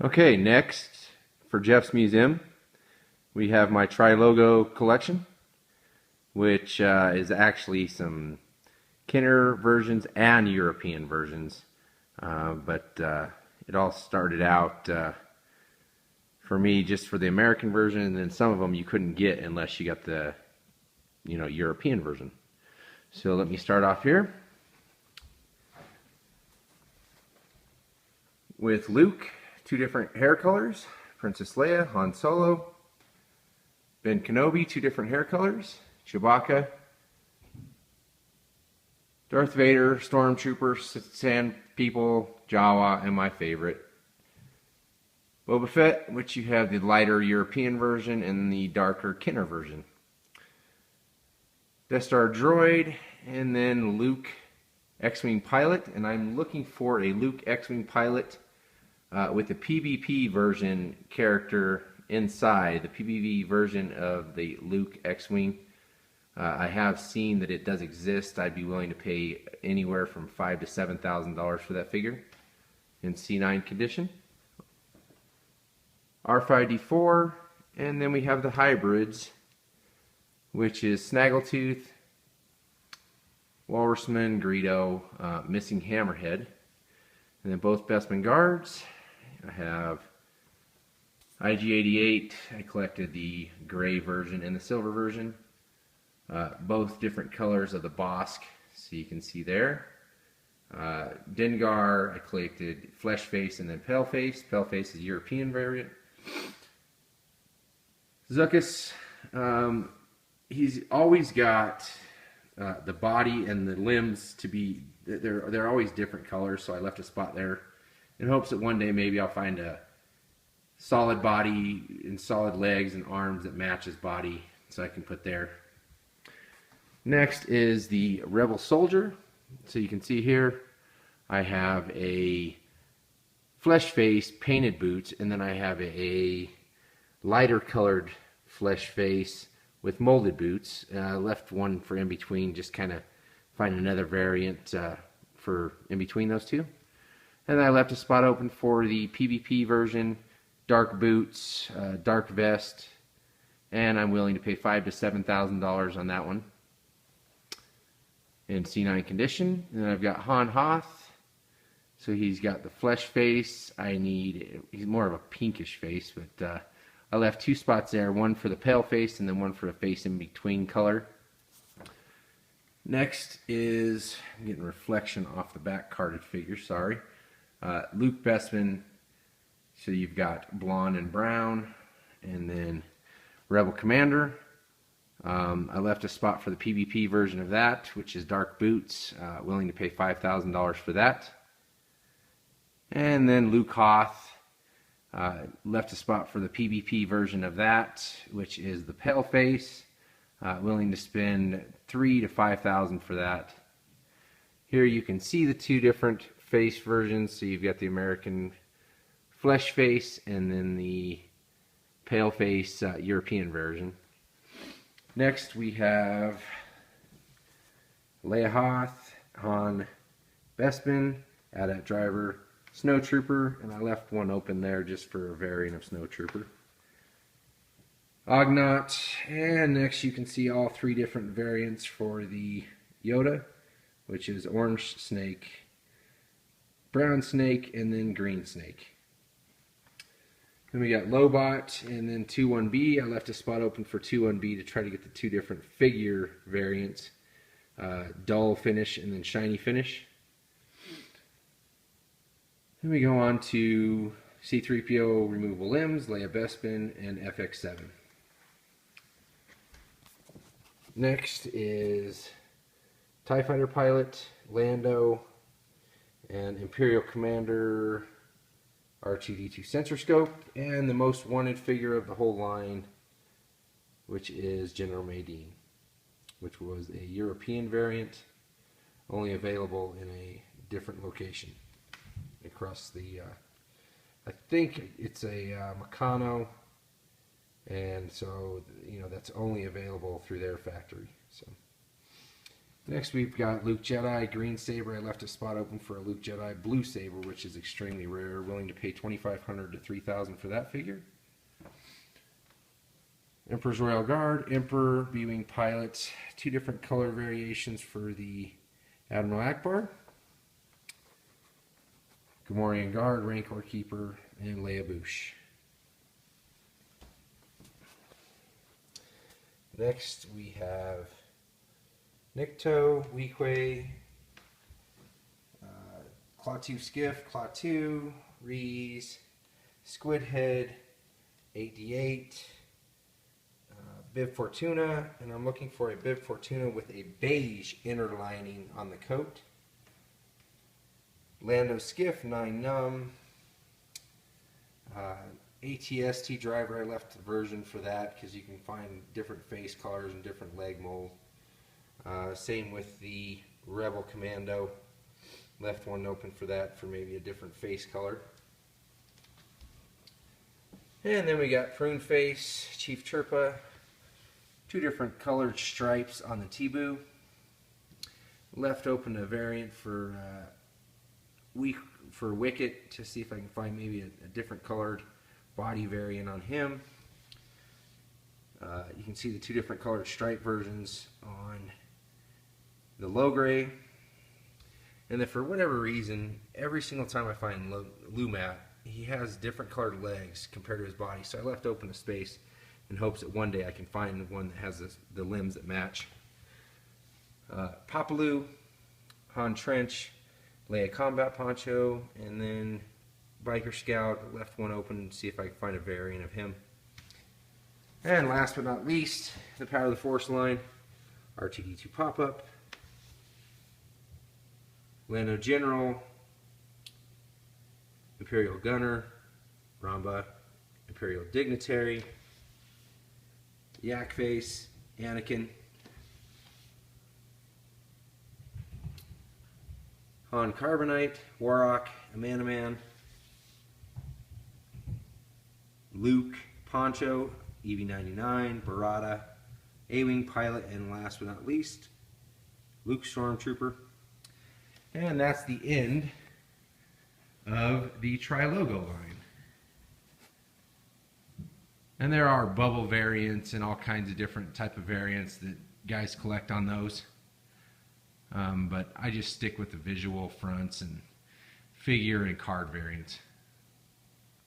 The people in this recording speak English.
Okay, next for Jeff's Museum, we have my Tri-Logo collection, which is actually some Kenner versions and European versions. But it all started out for me just for the American version, and then some of them you couldn't get unless you got the European version. So let me start off here with Luke, two different hair colors, Princess Leia, Han Solo, Ben Kenobi, two different hair colors, Chewbacca, Darth Vader, Stormtrooper, Sand People, Jawa, and my favorite, Boba Fett, which you have the lighter European version and the darker Kenner version. Death Star droid, and then Luke X-Wing pilot, and I'm looking for a Luke X-Wing pilot with the PvP version character inside, the PvP version of the Luke X-Wing. I have seen that it does exist. I'd be willing to pay anywhere from $5,000 to $7,000 for that figure in C9 condition. R5-D4, and then we have the hybrids, which is Snaggletooth, Walrusman, Greedo, missing Hammerhead, and then both Bespin guards. I have IG-88. I collected the gray version and the silver version, both different colors of the Bossk, so you can see there. Dengar, I collected Flesh Face and then Pale Face. Pale Face is European variant. Zuckuss, he's always got the body and the limbs to be, they're always different colors, so I left a spot there in hopes that one day maybe I'll find a solid body and solid legs and arms that match his body, so I can put there. Next is the Rebel Soldier. So you can see here I have a Flesh Face painted boots, and then I have a lighter colored Flesh Face with molded boots. Left one for in between, just kind of find another variant for in between those two. And I left a spot open for the PvP version, dark boots, dark vest, and I'm willing to pay $5,000 to $7,000 on that one in C9 condition. And then I've got Han Hoth. So he's got the Flesh Face. He's more of a pinkish face, but I left two spots there, one for the Pale Face and then one for the face in between color. Next is, I'm getting reflection off the back carded figure, sorry. Luke Bespin. So you've got blonde and brown, and then Rebel Commander. I left a spot for the PvP version of that, which is dark boots. Willing to pay $5,000 for that. And then Luke Hoth. Left a spot for the PvP version of that, which is the Pale Face. Willing to spend $3,000 to $5,000 for that. Here you can see the two different face versions. So you've got the American Flesh Face and then the Pale Face European version. Next we have Leia Hoth, Han Bespin, AT-AT Driver, Snowtrooper, and I left one open there just for a variant of Snowtrooper. Ugnaught, and next you can see all three different variants for the Yoda, which is Orange Snake, Brown Snake, and then Green Snake. Then we got Lobot, and then 2-1B. I left a spot open for 2-1B to try to get the two different figure variants, dull finish and then shiny finish. Then we go on to C-3PO removable limbs, Leia Bespin, and FX7. Next is TIE Fighter Pilot, Lando, and Imperial Commander R2-D2 Sensor Scope, and the most wanted figure of the whole line, which is General Madine, which was a European variant, only available in a different location across the, I think it's a Meccano, and so, you know, that's only available through their factory. So Next we've got Luke Jedi, Green Saber. I left a spot open for a Luke Jedi Blue Saber, which is extremely rare. Willing to pay $2,500 to $3,000 for that figure. Emperor's Royal Guard, Emperor, B-Wing Pilot. Two different color variations for the Admiral Akbar. Gamorrean Guard, Rancor Keeper, and Leia Boushh. Next we have Nikto, Weequay, Klaatu Skiff, Klaatu, Reese, Squidhead, 8D8, Bib Fortuna, and I'm looking for a Bib Fortuna with a beige inner lining on the coat. Lando Skiff, 9 Num. ATST driver, I left the version for that because you can find different face colors and different leg mold. Same with the Rebel Commando. Left one open for that for maybe a different face color. And then we got Prune Face, Chief Chirpa. Two different colored stripes on the Teeboo. Left open a variant for Wicket to see if I can find maybe a different colored body variant on him. You can see the two different colored stripe versions on the Logray. And then for whatever reason, every single time I find Lumat, he has different colored legs compared to his body. So I left open a space in hopes that one day I can find one that has the limbs that match. Papalu, Han Trench, Leia Combat Poncho, and then Biker Scout. Left one open to see if I can find a variant of him. And last but not least, the Power of the Force line, R2-D2 Pop-Up, Lando General, Imperial Gunner, Ramba, Imperial Dignitary, Yak Face, Anakin, Han Carbonite, Warrock, Amanaman, Luke, Poncho, EV-99, Barada, A-Wing Pilot, and last but not least, Luke Stormtrooper. And that's the end of the Tri-Logo line. And there are bubble variants and all kinds of different type of variants that guys collect on those. But I just stick with the visual fronts and figure and card variants.